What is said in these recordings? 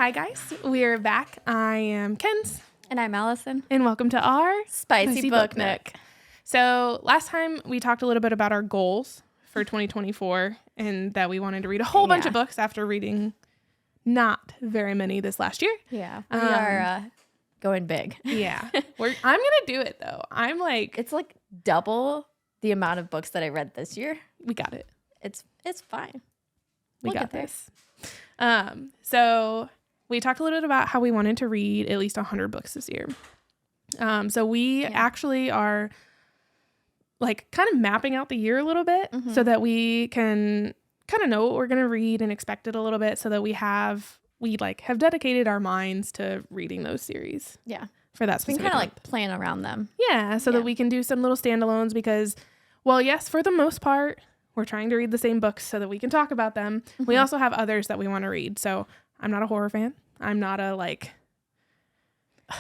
Hi guys, we're back. I am Kenz. And I'm Allison. And welcome to our Spicy Book Nook. So last time we talked a little bit about our goals for 2024 and that we wanted to read a whole bunch of books after reading not very many this last year. Yeah, we are going big. Yeah. I'm going to do it though. I'm like... It's like double the amount of books that I read this year. We got it. It's fine. We got this. So we talked a little bit about how we wanted to read at least 100 books this year. So we actually are like kind of mapping out the year a little bit so that we can kind of know what we're going to read and expect it a little bit so that we have dedicated our minds to reading those series. Yeah. For that We specific can kind of month. like plan around them. Yeah. So that we can do some little standalones because, well, yes, for the most part, we're trying to read the same books so that we can talk about them. We also have others that we want to read. So I'm not a horror fan. I'm not a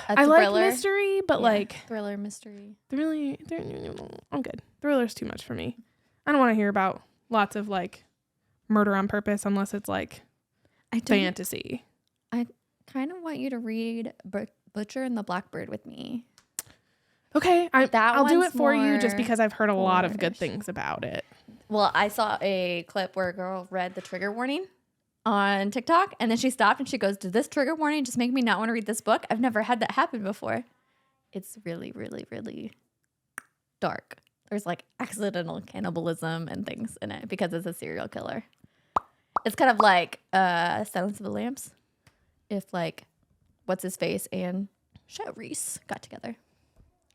I like mystery, but thriller mystery. I'm good. Thriller's too much for me. I don't want to hear about lots of like murder on purpose unless it's like fantasy. I kind of want you to read Butcher and the Blackbird with me. Okay, I'll do it for you just more because I've heard a lot of good horror-ish. things about it. Well, I saw a clip where a girl read the trigger warning on TikTok, and then she stopped and she goes, "Did this trigger warning just make me not want to read this book? I've never had that happen before." It's really, really, really dark. There's like accidental cannibalism and things in it because it's a serial killer. It's kind of like Silence of the Lambs. If like, what's his face and Clarice got together.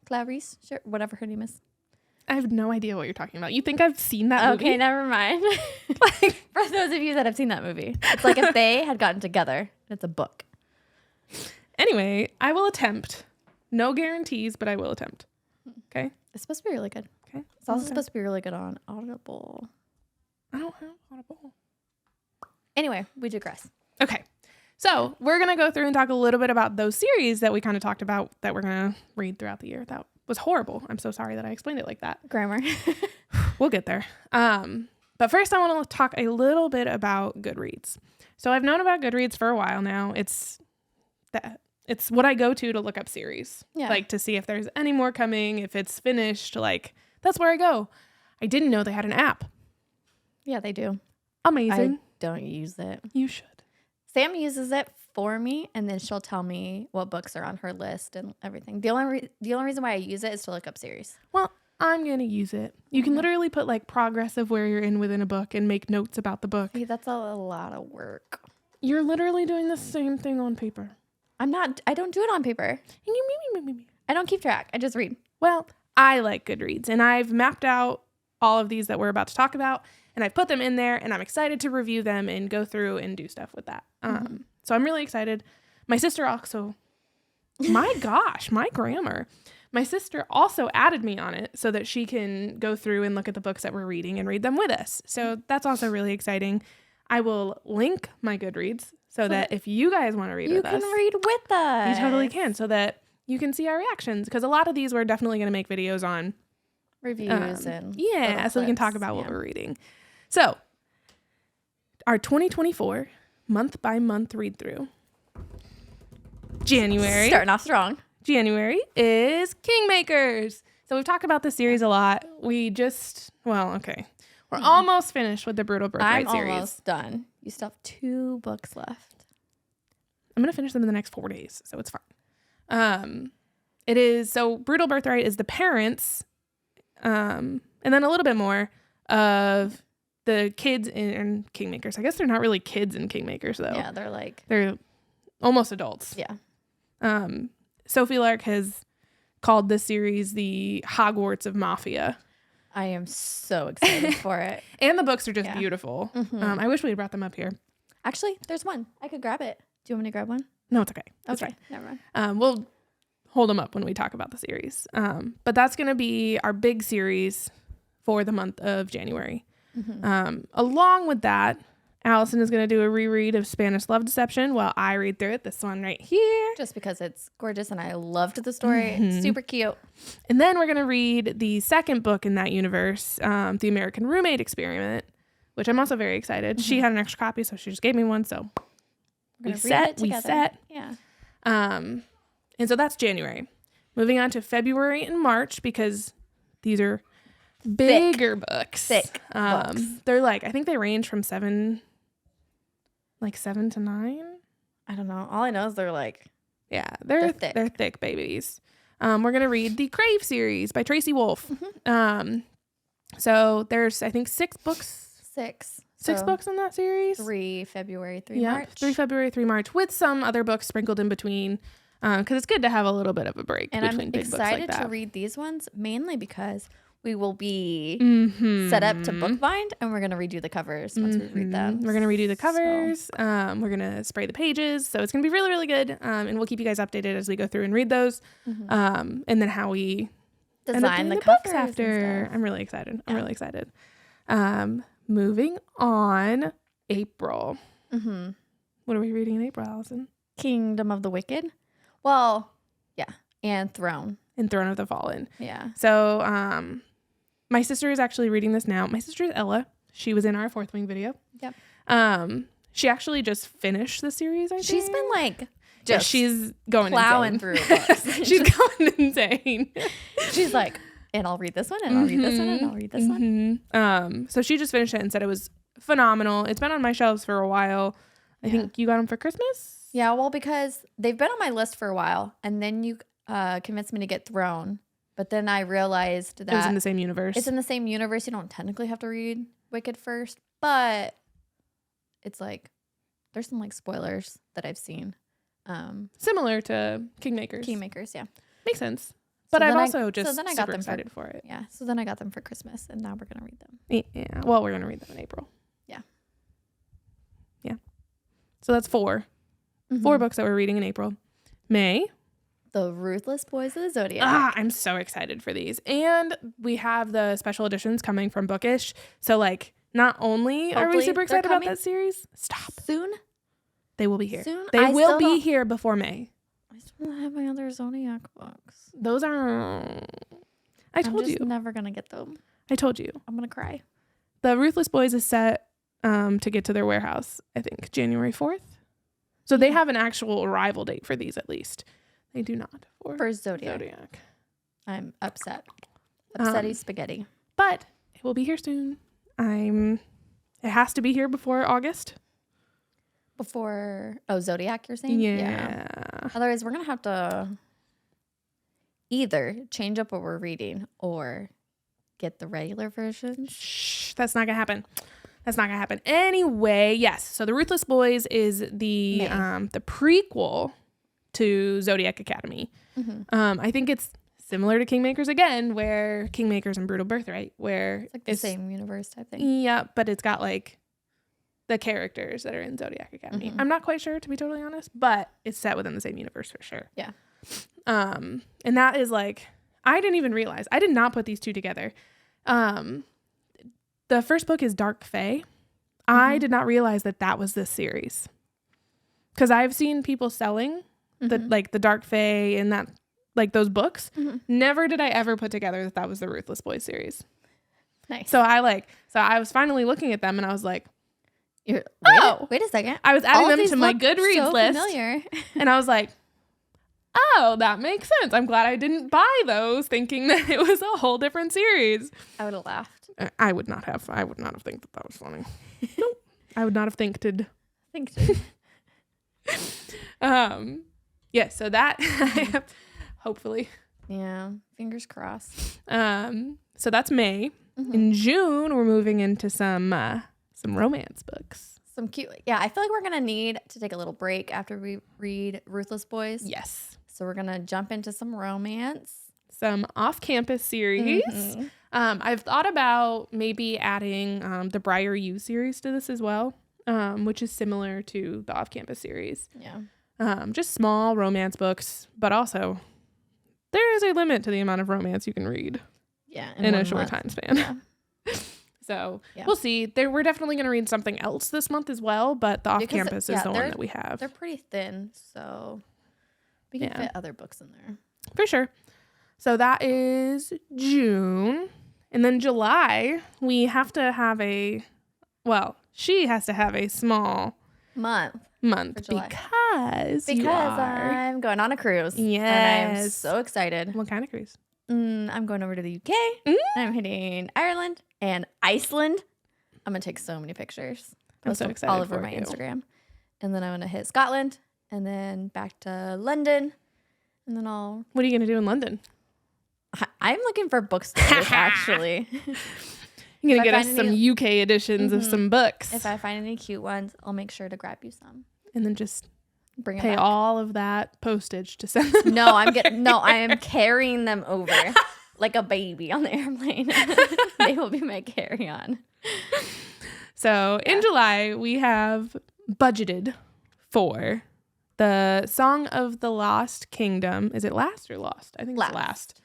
Clarice, sure, whatever her name is. I have no idea what you're talking about. You think I've seen that movie? Okay, never mind. For those of you that have seen that movie, it's like if they had gotten together. It's a book. Anyway, I will attempt. No guarantees, but I will attempt. Okay? It's supposed to be really good. Okay. It's also supposed to be really good on Audible. I don't have Audible. Anyway, we digress. Okay. So we're going to go through and talk a little bit about those series that we kind of talked about that we're going to read throughout the year. That was horrible. I'm so sorry that I explained it like that. Grammar. We'll get there. But first I want to talk a little bit about Goodreads. So I've known about Goodreads for a while now. It's what I go to look up series. Yeah. Like to see if there's any more coming, if it's finished. Like that's where I go. I didn't know they had an app. Yeah, they do. Amazing. I don't use it. You should. Sam uses it for me, and then she'll tell me what books are on her list and everything. The only reason why I use it is to look up series. Well, I'm going to use it. You can literally put like progress of where you're in within a book and make notes about the book. See, that's a lot of work. You're literally doing the same thing on paper. I don't do it on paper. I don't keep track. I just read. Well, I like Goodreads, and I've mapped out all of these that we're about to talk about, and I've put them in there, and I'm excited to review them and go through and do stuff with that. So I'm really excited. My sister also, my gosh, my grammar. My sister also added me on it so that she can go through and look at the books that we're reading and read them with us. So that's also really exciting. I will link my Goodreads so that if you guys want to read with us. You can read with us. You totally can, so that you can see our reactions. Because a lot of these we're definitely going to make videos on. Reviews and so we can talk about what we're reading. So our 2024 month by month read through. January. Starting off strong. January is Kingmakers. So we've talked about this series a lot. We're almost finished with the Brutal Birthright series. I'm almost done. You still have 2 books left. I'm going to finish them in the next 4 days, so it's fine. It is, so Brutal Birthright is the parents, and then a little bit more of the kids in Kingmakers. I guess they're not really kids in Kingmakers, though. Yeah, they're almost adults. Yeah. Sophie Lark has called this series the Hogwarts of Mafia. I am so excited for it. And the books are just beautiful. I wish we had brought them up here. Actually, there's one. I could grab it. Do you want me to grab one? No, it's okay. It's okay, fine. never mind. We'll hold them up when we talk about the series. But that's going to be our big series for the month of January. Along with that, Allison is going to do a reread of Spanish Love Deception while I read through it. This one right here. Just because it's gorgeous and I loved the story. It's super cute. And then we're going to read the second book in that universe, The American Roommate Experiment, which I'm also very excited. She had an extra copy, so she just gave me one. So We're we gonna read it we together. set. Yeah. And so that's January. Moving on to February and March, because these are bigger books. Thick books. They're like, I think they range from 7 to 9. I don't know. All I know is they're like, Yeah, they're thick. They're thick babies. We're gonna read the Crave series by Tracy Wolf. So there's, I think, 6 books. 6. Six So books in that series. 3 February, 3 Yeah, March. 3 February, 3 March, with some other books sprinkled in between. Because it's good to have a little bit of a break And between I'm big books like excited that. to read these ones mainly because we will be Mm-hmm. set up to bookbind, and we're gonna redo the covers once we read them. We're gonna redo the covers. We're gonna spray the pages, so it's gonna be really, really good. And we'll keep you guys updated as we go through and read those. And then how we end up Design doing the books covers after. and stuff. I'm really excited. I'm Yeah. really excited. Moving on, April. What are we reading in April, Allison? Kingdom of the Wicked. Well, yeah, and Throne. And Throne of the Fallen. Yeah. So, my sister is actually reading this now. My sister is Ella. She was in our Fourth Wing video. Yep. She actually just finished the series, I think. She's been like Yeah, just she's going plowing insane. through books. She's going insane. She's like, and I'll read this one, and I'll read this one, and I'll read this one. So she just finished it and said it was phenomenal. It's been on my shelves for a while. I think you got them for Christmas? Yeah, well, because they've been on my list for a while, and then you convinced me to get Throne, but then I realized that It was in the same universe. it's in the same universe. You don't technically have to read Wicked first, but it's like there's some like spoilers that I've seen. Similar to Kingmakers. Kingmakers, yeah. Makes sense. But then I'm I- also just so then I got super them for- excited for it. Yeah, so then I got them for Christmas, and now we're gonna read them. Yeah. Well, we're going to read them in April. Yeah. Yeah. So that's 4. 4 books that we're reading in April. May. The Ruthless Boys of the Zodiac. I'm so excited for these. And we have the special editions coming from Bookish. So, like, not only are we Hopefully super they're excited about coming that series, stop. Soon? They will be here. Soon? They I will still be don't- here before May. I still don't have my other Zodiac books. Those are. I told I'm you. just never gonna get them. I told you. I'm gonna cry. The Ruthless Boys is set to get to their warehouse, I think, January 4th. So they have an actual arrival date for these, at least. They do not For Zodiac. Zodiac. I'm upset. Upsetty spaghetti. But it will be here soon. It has to be here before August. Before Zodiac, you're saying? Yeah. Otherwise, we're gonna have to either change up what we're reading or get the regular versions. Shh, that's not gonna happen. That's not gonna happen. Anyway, yes. So the Ruthless Boys is the prequel to Zodiac Academy. I think it's similar to Kingmakers again, where Kingmakers and Brutal Birthright, where It's like the same universe type thing. Yeah, but it's got like the characters that are in Zodiac Academy. I'm not quite sure, to be totally honest, but it's set within the same universe for sure. Yeah. And that is like, I didn't even realize. I did not put these two together. The first book is Dark Fae. I did not realize that was this series. Because I've seen people selling the Dark Fae and that, like, those books. Never did I ever put together that was the Ruthless Boys series. Nice. So I was finally looking at them and I was like, Wait a second. I was All adding of them these to my look Goodreads so list. familiar. And I was like, oh, that makes sense. I'm glad I didn't buy those thinking that it was a whole different series. I would have laughed. I would not have think that was funny. Nope. I would not have thinked. Yeah, so that hopefully. Yeah, fingers crossed. So that's May. In June, we're moving into some romance books. Some cute. Yeah, I feel like we're going to need to take a little break after we read Ruthless Boys. Yes. So we're going to jump into some romance. Some off-campus series. I've thought about maybe adding the Briar U series to this as well, which is similar to the off-campus series. Yeah. Just small romance books, but also there is a limit to the amount of romance you can read. Yeah. In a short time span. Yeah. So we'll see. We're definitely going to read something else this month as well, but the off-campus is the one that we have. They're pretty thin, so we can fit other books in there. For sure. So that is June. And then July, we have to have she has to have a small month. month For July. because you are. I'm going on a cruise. Yes. And I'm so excited. What kind of cruise? I'm going over to the UK. I'm hitting Ireland and Iceland. I'm going to take so many pictures. I'm so excited all over for my you. Instagram. And then I'm going to hit Scotland and then back to London. And then What are you going to do in London? I'm looking for bookstores, actually. You're going to get us some UK editions of some books. If I find any cute ones, I'll make sure to grab you some. And then just bring pay back. all of that postage to send them. I am carrying them over like a baby on the airplane. They will be my carry-on. So in July, we have budgeted for the Song of the Lost Kingdom. Is it last or lost? I think it's last.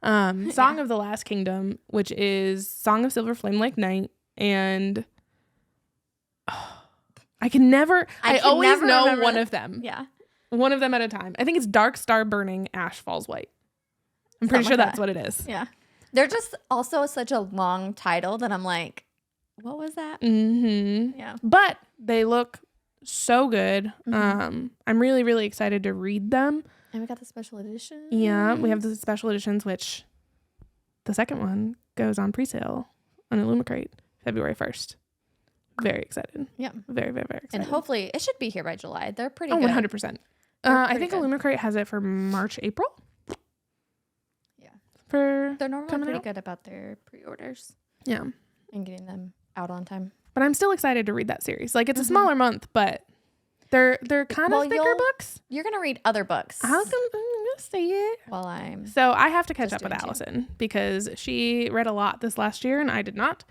Song of the Last Kingdom, which is Song of Silver Flame Like Night. And I always know one of them. Yeah. One of them at a time. I think it's Dark Star Burning, Ash Falls White. I'm pretty sure that's what it is. Yeah. They're just also such a long title that I'm like, what was that? Mm-hmm. Yeah. But they look so good. I'm really, really excited to read them. And we got the special edition. Yeah, we have the special editions, which the second one goes on pre-sale on Illumicrate February 1st. Very excited. Yeah. Very, very, very excited. And hopefully it should be here by July. They're pretty good. good. 100%. I think Illumicrate has it for March, April. Yeah. They're normally pretty good about their pre-orders. Yeah. And getting them out on time. But I'm still excited to read that series. Like, it's a smaller month, but they're kind of thicker books. You're going to read other books. I'm going to say it. While I'm So I have to catch up with Allison because she read a lot this last year and I did not.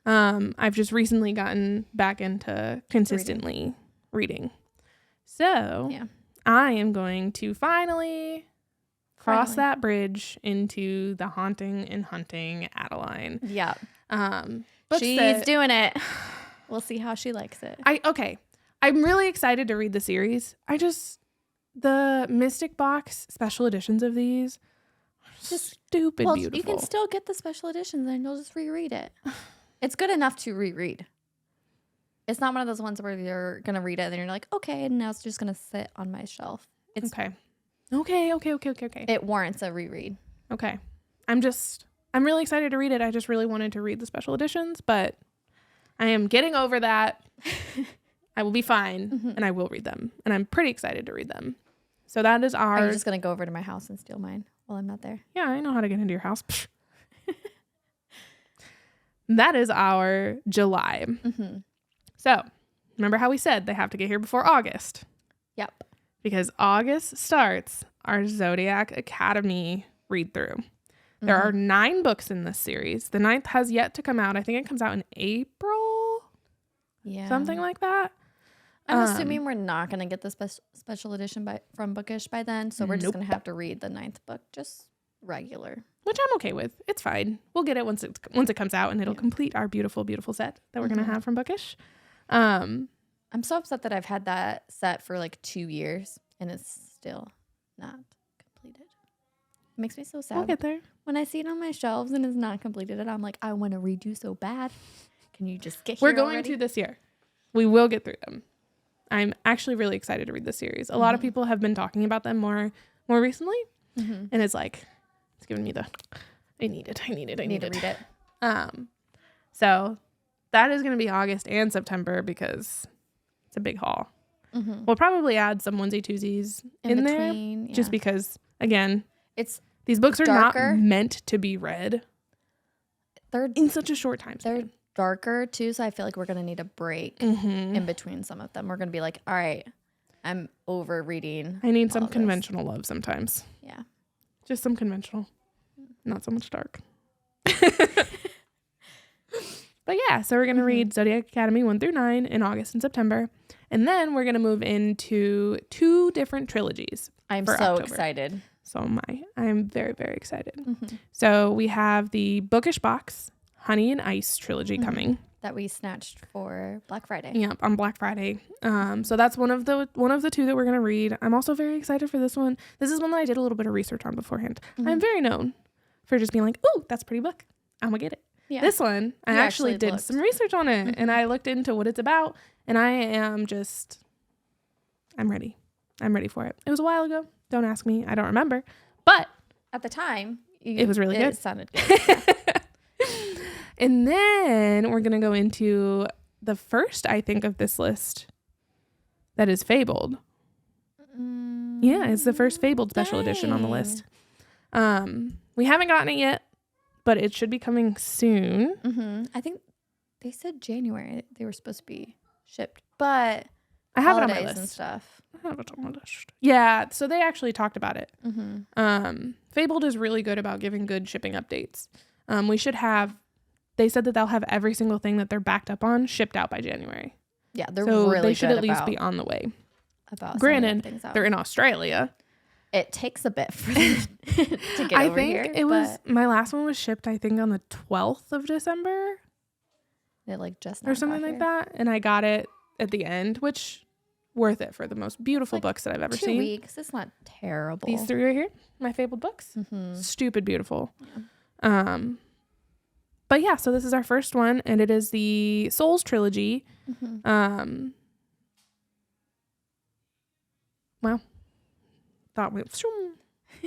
I've just recently gotten back into consistently reading. So I am going to finally cross that bridge into the haunting and hunting Adeline. Yeah. She's doing it. We'll see how she likes it. I'm really excited to read the series. The Mystic Box special editions of these are just stupid beautiful. You can still get the special editions and you'll just reread it. It's good enough to reread. It's not one of those ones where you're going to read it and then you're like, okay, and now it's just going to sit on my shelf. It's Okay. It warrants a reread. Okay. I'm really excited to read it. I just really wanted to read the special editions, but I am getting over that. I will be fine and I will read them. And I'm pretty excited to read them. So that is our... Are you just going to go over to my house and steal mine while I'm not there? Yeah, I know how to get into your house. That is our July. So remember how we said they have to get here before August? Yep. Because August starts our Zodiac Academy read through. There are 9 books in this series. The 9th has yet to come out. I think it comes out in April. Yeah. Something like that. I'm assuming we're not going to get the special edition from Bookish by then. So we're just going to have to read the 9th book just regular. Which I'm okay with. It's fine. We'll get it once it comes out and it'll complete our beautiful, beautiful set that we're going to have from Bookish. I'm so upset that I've had that set for like 2 years and it's still not completed. It makes me so sad. We'll get there. When I see it on my shelves and it's not completed, and I'm like, I want to read you so bad. Can you just get here? We're going to this year. We will get through them. I'm actually really excited to read this series. A lot of people have been talking about them more recently. And it's like, it's giving me I need it. I need to read it. So that is going to be August and September because it's a big haul. We'll probably add some onesie twosies in there just because, again, these books are darker. Not meant to be read. They're in such a short time span. They're darker too, so I feel like we're going to need a break in between some of them. We're going to be like, all right, I'm over reading. I need some conventional love sometimes. Yeah. Just some conventional. Not so much dark. But yeah, so we're going to read Zodiac Academy 1 through 9 in August and September. And then we're going to move into 2 different trilogies. I'm so October. excited. So am I. I'm very, very excited. So we have the Bookish Box Honey and Ice trilogy coming. That we snatched for Black Friday. Yep, on Black Friday. So that's one of the 2 that we're going to read. I'm also very excited for this one. This is one that I did a little bit of research on beforehand. I'm very known for just being like, ooh, that's a pretty book. I'm going to get it. Yeah. This one, I actually did some research on it and I looked into what it's about and I am just I'm ready. I'm ready for it. It was a while ago. Don't ask me. I don't remember. But at the time, it was really good. It sounded good. Yeah. And then we're going to go into the first, I think, of this list that is Fabled. Yeah, it's the first Fabled special edition on the list. We haven't gotten it yet, but it should be coming soon. I think they said January they were supposed to be shipped, but I have it on my holidays list and stuff. I have it on my list. Yeah, so they actually talked about it. Fabled is really good about giving good shipping updates. We should have. They said that they'll have every single thing that they're backed up on shipped out by January. Yeah, they're so really they should good at least be on the way. About granted, they're in Australia. It takes a bit for them to get over here. I think it was my last one was shipped. I think on the 12th of December. It like just or something like that, and I got it at the end, which worth it for the most beautiful books that I've ever seen. 2 weeks. It's not terrible. These 3 right here, my Fabled books. Stupid beautiful. Yeah. But yeah, so this is our first one, and it is the Souls trilogy. Wow. Thought we.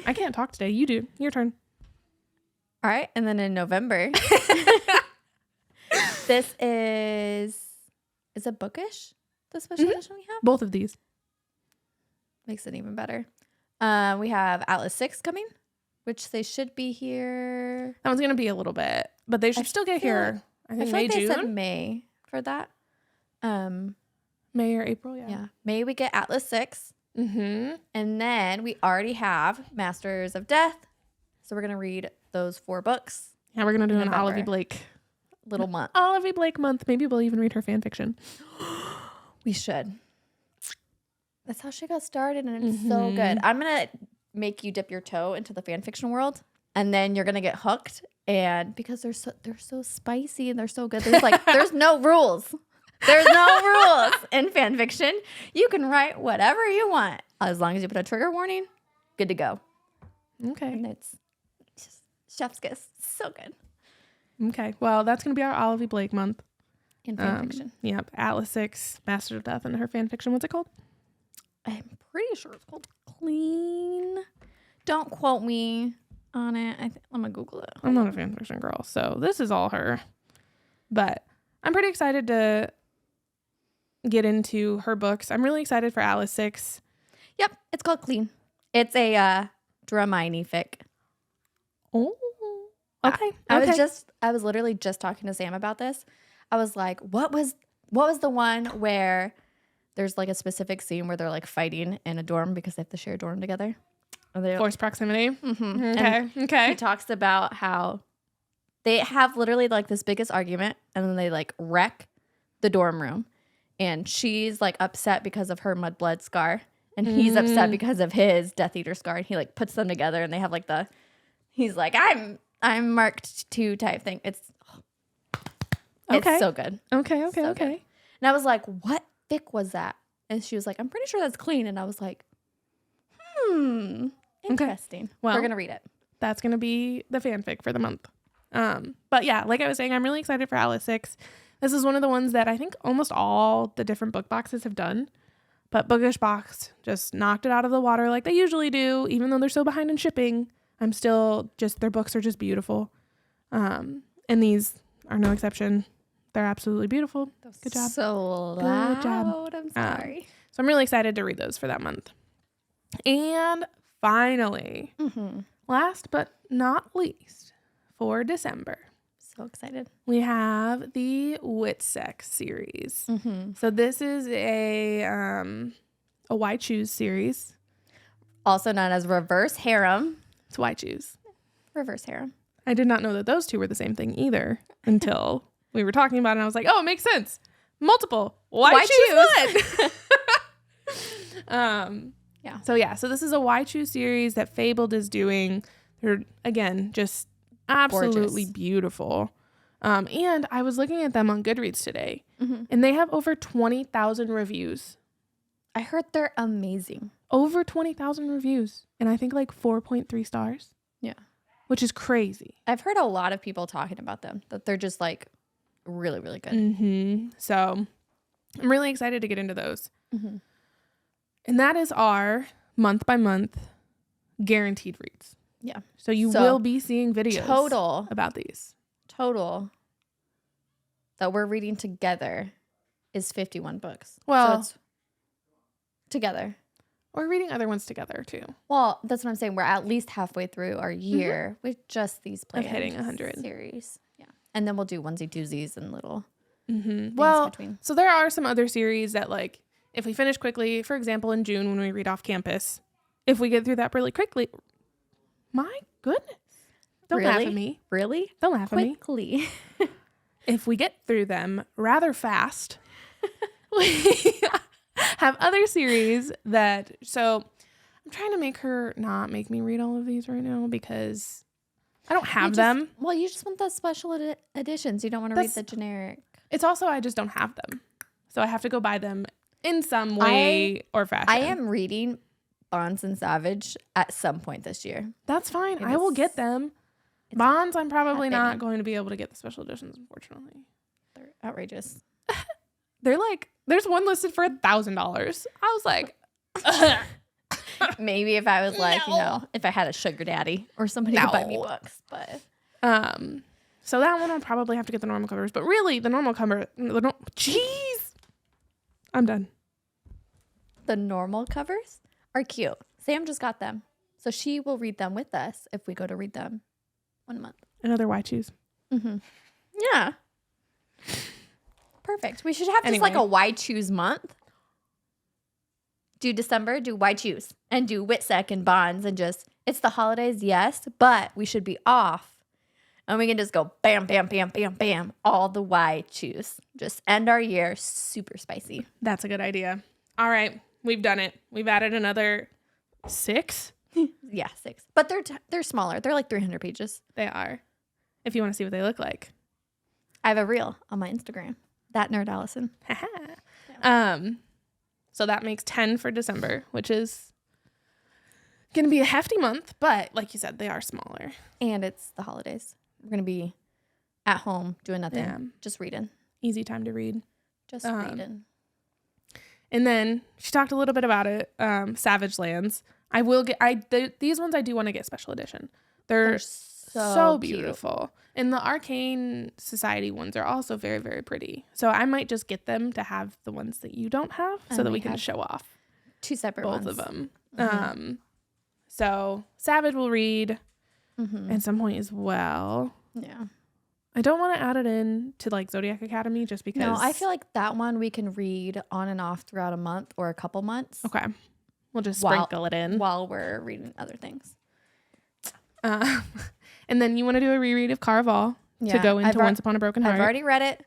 I can't talk today. You do. Your turn. All right, and then in November, this is it bookish? The special edition we have. Both of these makes it even better. We have Atlas 6 coming, which they should be here. That one's gonna be a little bit, but they should still get here. I think May, June. They said May for that. May or April, yeah. Yeah, May we get Atlas 6. And then we already have Masters of Death. So we're going to read those 4 books. Yeah, we're going to do an Olivia Blake little month. Olivia Blake month. Maybe we'll even read her fan fiction. We should. That's how she got started, and it's so good. I'm going to make you dip your toe into the fan fiction world, and then you're going to get hooked. And because they're so spicy and they're so good, there's no rules. There's no rules in fan fiction. You can write whatever you want as long as you put a trigger warning. Good to go. Okay. And it's just chef's kiss. So good. Okay. Well, that's going to be our Olivia Blake month. In fan fiction. Yep. Atlas 6, Master of Death, and her fan fiction. What's it called? I'm pretty sure it's called Clean. Don't quote me on it. I'm going to Google it. I'm not a fan fiction girl, so this is all her. But I'm pretty excited to get into her books. I'm really excited for Atlas 6. Yep, it's called Clean. It's a Dramini fic. Oh, okay. I was literally just talking to Sam about this. I was like, what was the one where there's like a specific scene where they're like fighting in a dorm because they have to share a dorm together? Forced proximity. Okay. He talks about how they have literally like this biggest argument, and then they like wreck the dorm room. And she's like upset because of her mudblood scar, and he's upset because of his Death Eater scar. And he like puts them together, and they have like he's like, I'm marked 2 type thing. It's so good. Okay. Good. And I was like, what fic was that? And she was like, I'm pretty sure that's Clean. And I was like, interesting. Okay. Well, we're gonna read it. That's gonna be the fanfic for the month. But yeah, like I was saying, I'm really excited for Atlas 6. This is one of the ones that I think almost all the different book boxes have done. But Bookish Box just knocked it out of the water like they usually do. Even though they're so behind in shipping, I'm still their books are just beautiful. And these are no exception. They're absolutely beautiful. Good job. So loud. Good job. I'm sorry. So I'm really excited to read those for that month. And finally, last but not least, for December. So excited. We have the Witsex series. So this is a Why Choose series. Also known as Reverse Harem. It's Why Choose. Reverse Harem. I did not know that those two were the same thing either until we were talking about it. And I was like, oh, it makes sense. Multiple. Why choose one? Yeah. So this is a Why Choose series that Fabled is doing. They're, again, just absolutely gorgeous. Beautiful. And I was looking at them on Goodreads today, and they have over 20,000 reviews. I heard they're amazing. Over 20,000 reviews, and I think like 4.3 stars. Yeah. Which is crazy. I've heard a lot of people talking about them, that they're just like really, really good. So I'm really excited to get into those. And that is our month by month guaranteed reads. Yeah. So you will be seeing videos about these. Total that we're reading together is 51 books. Well, so it's together. We're reading other ones together too. Well, that's what I'm saying. We're at least halfway through our year with just these planned of hitting 100 series. Yeah. And then we'll do onesie doozies and little well, between. So there are some other series that, like, if we finish quickly, for example, in June when we read Off Campus, if we get through that really quickly, my goodness. Don't laugh at me. Really? Don't laugh quickly. at me. If we get through them rather fast, we have other series that, so I'm trying to make her not make me read all of these right now because I don't have them. Well, you just want the special editions. You don't want to read the generic. It's also, I just don't have them. So I have to go buy them in some way or fashion. I am reading Bonds and Savage at some point this year. That's fine. I will get them. Bonds, I'm probably not going to be able to get the special editions, unfortunately. They're outrageous. They're like, there's one listed for $1,000. I was like, maybe if I was like, if I had a sugar daddy or somebody to buy me books, but so that one I'll probably have to get the normal covers, but really the normal cover, jeez, I'm done. The normal covers are cute. Sam just got them, so she will read them with us if we go to read them 1 month. Another why choose. Yeah. Perfect. We should have just like a why choose month. Do December, do why choose, and do Whitsec and Bonds, and just, it's the holidays, yes, but we should be off. And we can just go bam, bam, bam, bam, bam, all the why choose. Just end our year super spicy. That's a good idea. All right. We've done it. We've added another 6. Yeah, 6. But they're smaller. They're like 300 pages. They are. If you want to see what they look like. I have a reel on my Instagram. That nerd Allison. So that makes 10 for December, which is going to be a hefty month, but like you said, they are smaller. And it's the holidays. We're going to be at home doing nothing, just reading. Easy time to read. Just reading. And then she talked a little bit about it, Savage Lands. I will get, these ones I do want to get special edition. They're so beautiful. And the Arcane Society ones are also very, very pretty. So I might just get them to have the ones that you don't have so that we can show off 2 separate both ones. of them. So Savage will read at some point as well. Yeah. I don't want to add it in to like Zodiac Academy just because. No, I feel like that one we can read on and off throughout a month or a couple months. Okay. We'll just sprinkle it in. While we're reading other things. And then you want to do a reread of Caraval to go into Once Upon a Broken Heart. I've already read it.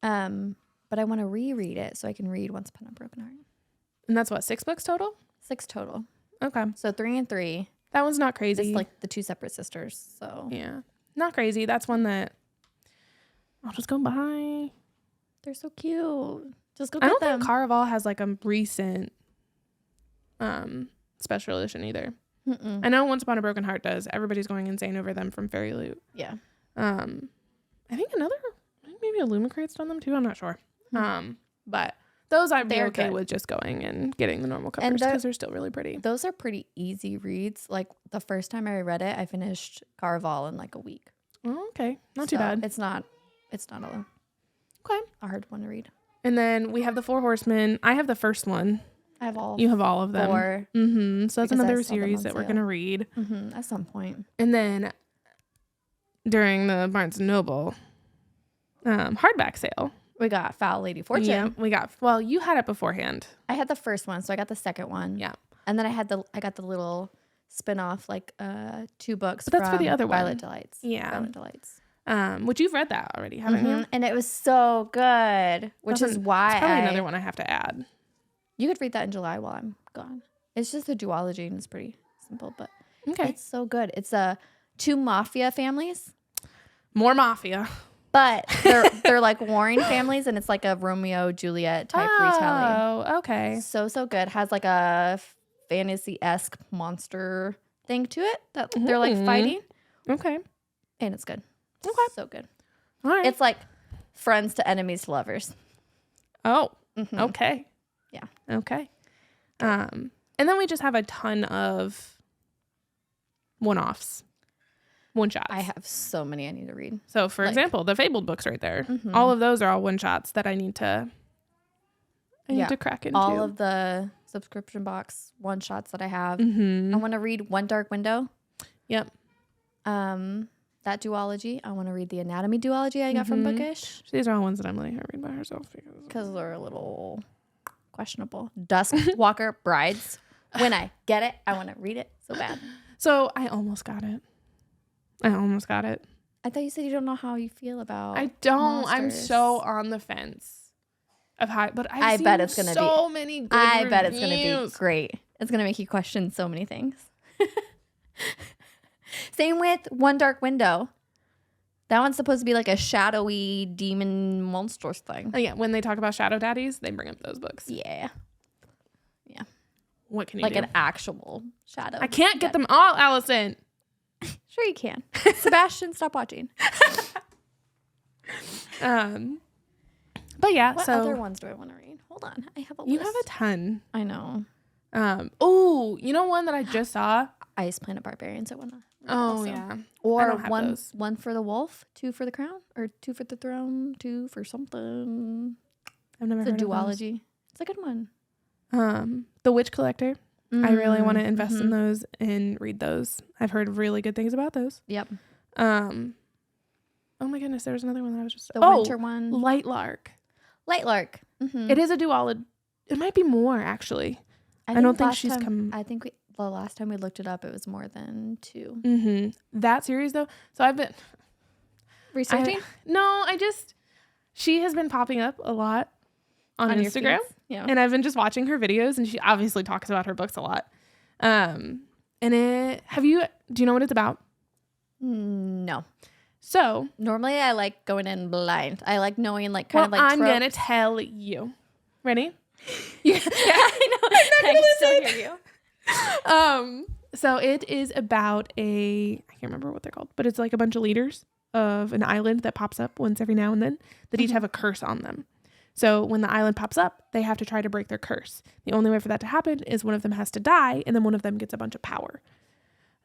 But I want to reread it so I can read Once Upon a Broken Heart. And that's what, 6 books total? 6 total. Okay. So 3 and 3. That one's not crazy. It's like the 2 separate sisters. So yeah. Not crazy. That's one that I'll just go buy. They're so cute. Just go get them. I don't think Caraval has like a recent special edition either. I know Once Upon a Broken Heart does. Everybody's going insane over them from Fairy Loot. Yeah. I think maybe Illumicrate's done them too. I'm not sure. But those I'd be okay with just going and getting the normal covers because they're still really pretty. Those are pretty easy reads. Like the first time I read it, I finished Caraval in like a week. Oh, okay. Not too bad. It's not a hard one to read. And then we have the 4 Horsemen. I have the first one. I have all. You have all of them. 4. So that's another series that we're going to read. At some point. And then during the Barnes & Noble hardback sale, we got Foul Lady Fortune. Yeah, you had it beforehand. I had the first one, so I got the second one. Yeah. And then I got the little spin-off, like 2 books. But that's for the other one. Violet Delights. Yeah. Violet Delights. Which you've read that already, haven't you? And it was so good, which is why probably another one I have to add. You could read that in July while I'm gone. It's just a duology and it's pretty simple, but it's so good. It's 2 mafia families. More mafia. But they're like warring families, and it's like a Romeo Juliet type retelling. Oh, okay. So good. Has like a fantasy-esque monster thing to it that they're like fighting. Okay. And it's good. Okay. So good. All right. It's like friends to enemies to lovers. Oh, okay. Yeah. Okay. And then we just have a ton of one-offs, one-shots. I have so many I need to read. So, for example, the Fabled books right there. Mm-hmm. All of those are all one-shots that I need to crack into. All of the subscription box one-shots that I have. Mm-hmm. I want to read One Dark Window. Yep. That duology. I want to read the Anatomy duology I got from Bookish. These are all ones that I'm letting her read by herself. Because they're a little questionable. Duskwalker Brides. When I get it, I want to read it so bad. So I almost got it. I thought you said you don't know how you feel about I don't. monsters. I'm so on the fence of how, but I bet it's gonna so be many good I bet it's reviews. gonna be great. It's gonna make you question so many things. Same with One Dark Window. That one's supposed to be like a shadowy demon monstrous thing. Oh, yeah, when they talk about shadow daddies, they bring up those books. Yeah. What can you like do? an actual shadow. I can't get them all, Allison. Sure you can. Sebastian, stop watching. But yeah, What so other ones do I want to read? Hold on. I have a you list. have a ton. I know. Oh, you know one that I just saw? Ice Planet Barbarians. I want to. Oh, yeah. I Or don't have those. one for the wolf, 2 for the crown, or 2 for the throne, 2 for something. I've never It's a heard of duology. It's a good one. The Witch Collector. I really want to invest in Mhm. those and read those. I've heard really good things about those. Yep. Oh my goodness, there was another one that I was just The winter one. Light Lark. Light Lark. Mm-hmm. It is a duology. It might be more actually. I don't think she's come. I think the last time we looked it up, it was more than 2. Mm-hmm. That series though. So I've been Researching? She has been popping up a lot on Instagram. Your feeds? Yeah. And I've been just watching her videos, and she obviously talks about her books a lot. Do you know what it's about? No. So Normally I like going in blind. I like knowing like kind of like I'm tropes. gonna tell you. Ready? Yeah, I know. I can still hear you. So it is about I can't remember what they're called, but it's like a bunch of leaders of an island that pops up once every now and then that each have a curse on them. So when the island pops up, they have to try to break their curse. The only way for that to happen is one of them has to die, and then one of them gets a bunch of power.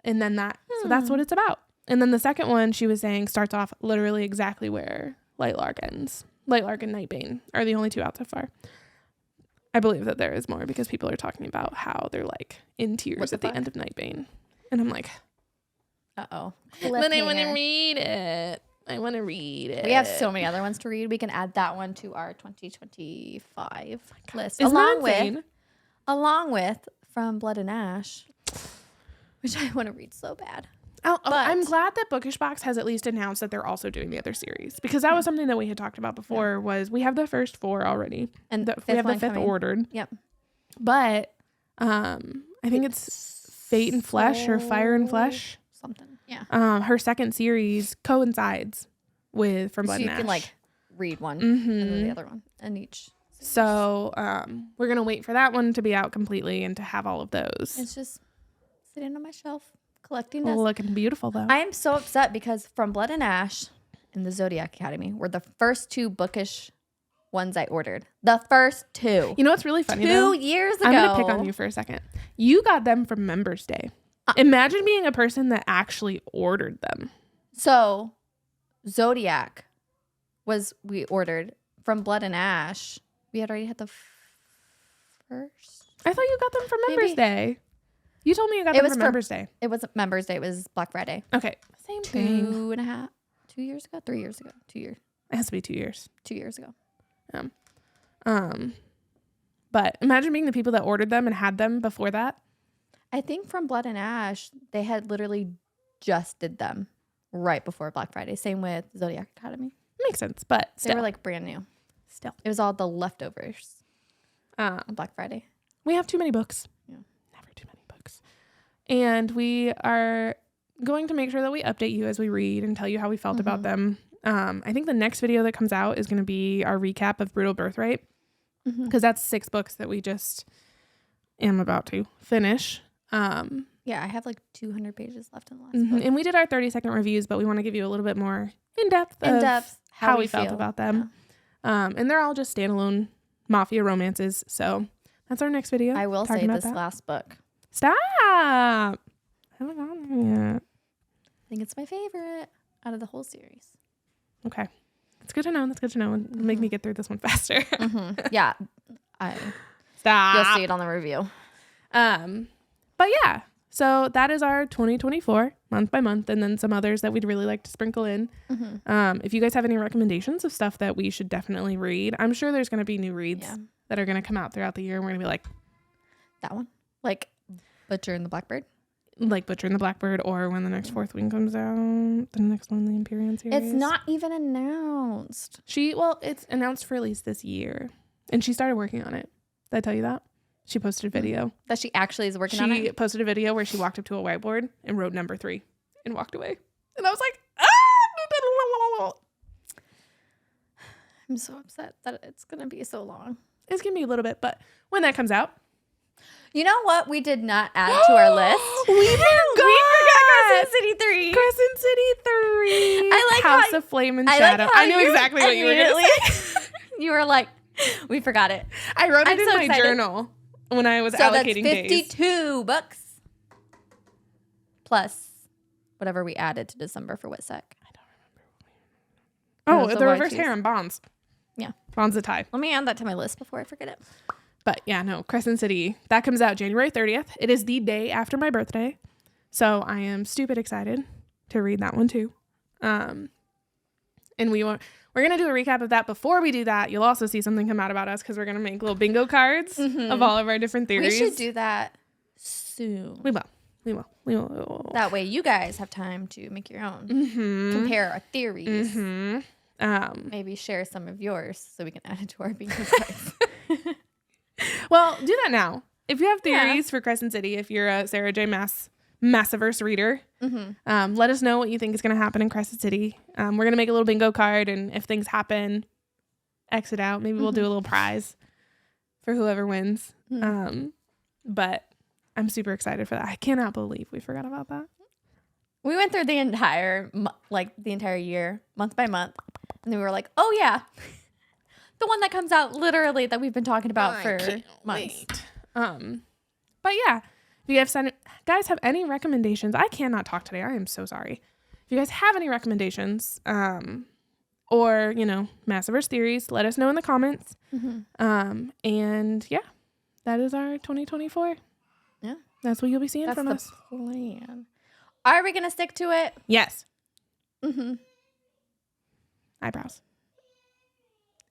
And then so that's what it's about. And then the second one, she was saying, starts off literally exactly where Light Lark ends. Light Lark and Nightbane are the only 2 out so far. I believe that there is more because people are talking about how they're like in tears at the end of Nightbane. And I'm like, Uh-oh. but I want to read it. We have so many other ones to read. We can add that one to our 2025 list. Isn't that insane? Along with From Blood and Ash, which I want to read so bad. I'm glad that Bookish Box has at least announced that they're also doing the other series, because that was something that we had talked about before. Was we have the first 4 already, and we have the 5th coming. ordered. Yep. But I think it's Fate and Flesh or Fire and Flesh. Something. Yeah. Her second series coincides with From Blood so you and Ash. can like read one and then the other one and each. Series. So we're gonna wait for that one to be out completely and to have all of those. It's just sitting on my shelf collecting dust. Looking beautiful though. I am so upset because From Blood and Ash and the Zodiac Academy were the first 2 Bookish ones I ordered. The first 2. You know what's really funny? 2 years ago. I'm gonna pick on you for a second. You got them from Members Day. Imagine being a person that actually ordered them. So Zodiac we ordered. From Blood and Ash, we had already had the first. I thought you got them for Members Day. You told me you got them for Members Day. It wasn't Members Day. It was Black Friday. Okay. Same thing. 2 years ago? 3 years ago? 2 years. It has to be 2 years. 2 years ago. But imagine being the people that ordered them and had them before that. I think From Blood and Ash, they had literally just did them right before Black Friday. Same with Zodiac Academy. Makes sense, but still. They were like brand new. Still. It was all the leftovers on Black Friday. We have too many books. Yeah. Never too many books. And we are going to make sure that we update you as we read and tell you how we felt about them. I think the next video that comes out is going to be our recap of Brutal Birthright, because that's 6 books that we just am about to finish. Yeah, I have like 200 pages left in the last book. And we did our 30-second reviews, but we want to give you a little bit more in-depth how we felt about them. And they're all just standalone mafia romances. So That's our next video. I will say talking about this that. last book. Stop. I haven't gone there yet. I think it's my favorite out of the whole series. Okay. That's good to know. That's good to know. It'll make me get through this one faster. Yeah. Stop. You'll see it on the review. But yeah, so that is our 2024 month by month, and then some others that we'd really like to sprinkle in. If you guys have any recommendations of stuff that we should definitely read, I'm sure there's going to be new reads that are going to come out throughout the year. And we're going to be like, that one, like Butcher and the Blackbird. Like Butcher and the Blackbird, or when the next Fourth Wing comes out, the next one, the Empyrean series. It's not even announced. It's announced for release this year, and she started working on it. Did I tell you that? She posted a video. That she actually is working on it? She posted a video where she walked up to a whiteboard and wrote number 3 and walked away. And I was like, I'm so upset that it's going to be so long. It's going to be a little bit, but when that comes out. You know what we did not add to our list? We forgot Crescent City 3. Crescent City 3. I like House of Flame and Shadow. I knew exactly what you were going to say. You were like, we forgot it. I wrote it in my journal when I was allocating days. 52 books. Plus whatever we added to December for Witsec. I don't remember. Oh, the reverse harem, Bonds. Yeah. Bonds the tie. Let me add that to my list before I forget it. But yeah, no, Crescent City. That comes out January 30th. It is the day after my birthday. So I am stupid excited to read that one too. And we're going to do a recap of that. Before we do that, you'll also see something come out about us because we're going to make little bingo cards of all of our different theories. We should do that soon. We will. That way you guys have time to make your own. Compare our theories. Maybe share some of yours so we can add it to our bingo cards. Well, do that now. If you have theories for Crescent City, if you're a Sarah J. Massiverse reader, let us know what you think is going to happen in Crescent City. We're going to make a little bingo card, and if things happen, exit out. Maybe we'll do a little prize for whoever wins. But I'm super excited for that. I cannot believe we forgot about that. We went through the entire year, month by month, and then we were like, oh yeah, the one that comes out literally that we've been talking about for months. But yeah, if you guys have any recommendations, I cannot talk today. I am so sorry. If you guys have any recommendations, or Massiverse theories, let us know in the comments. And yeah, that is our 2024. Yeah, that's what you'll be seeing from us. That's the plan. Are we gonna stick to it? Yes. Eyebrows.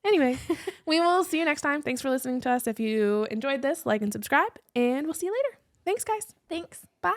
Anyway, we will see you next time. Thanks for listening to us. If you enjoyed this, like and subscribe, and we'll see you later. Thanks, guys. Thanks. Bye.